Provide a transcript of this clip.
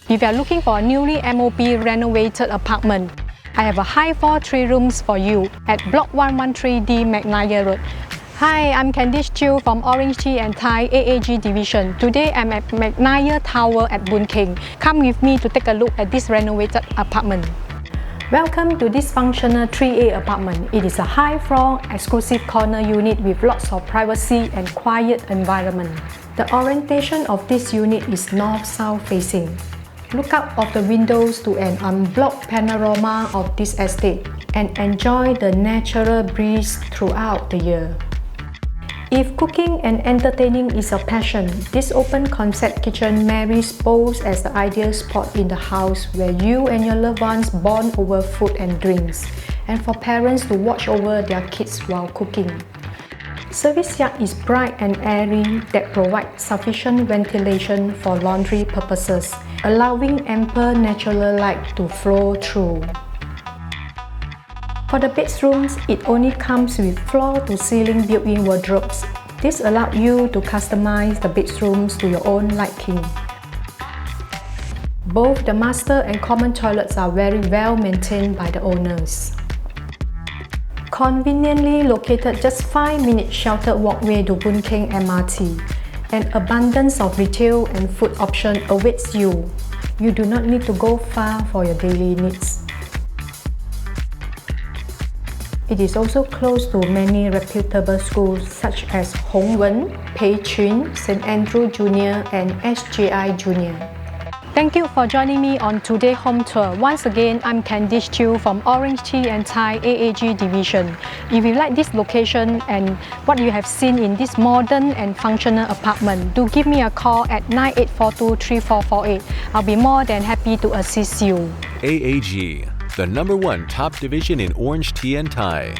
If you are looking for a newly MOP renovated apartment, I have a high floor 3 rooms for you at Block 113D Mcnair Road. Hi, I'm Candice Chiu from OrangeTee and Thai AAG Division. Today I'm at Mcnair Tower at Boon Keng. Come with me to take a look at this renovated apartment. Welcome to this functional 3A apartment. It is a high floor, exclusive corner unit with lots of privacy and quiet environment. The orientation of this unit is north-south facing. Look out of the windows to an unblocked panorama of this estate and enjoy the natural breeze throughout the year. If cooking and entertaining is a passion, this open concept kitchen marries both as the ideal spot in the house where you and your loved ones bond over food and drinks, and for parents to watch over their kids while cooking. Service yard is bright and airy that provides sufficient ventilation for laundry purposes, allowing ample natural light to flow through. For the bedrooms, it only comes with floor-to-ceiling built-in wardrobes. This allows you to customize the bedrooms to your own liking. Both the master and common toilets are very well maintained by the owners. Conveniently located just 5-minute sheltered walkway to Boon Keng MRT. An abundance of retail and food options awaits you. You do not need to go far for your daily needs. It is also close to many reputable schools such as Hong Wen, Pei Chun, St. Andrew Junior and SJI Junior. Thank you for joining me on today's home tour. Once again, I'm Candice Chiu from OrangeTee and Thai AAG Division. If you like this location and what you have seen in this modern and functional apartment, do give me a call at 9842-3448. I'll be more than happy to assist you. AAG, the #1 top division in Orange Tea and Thai.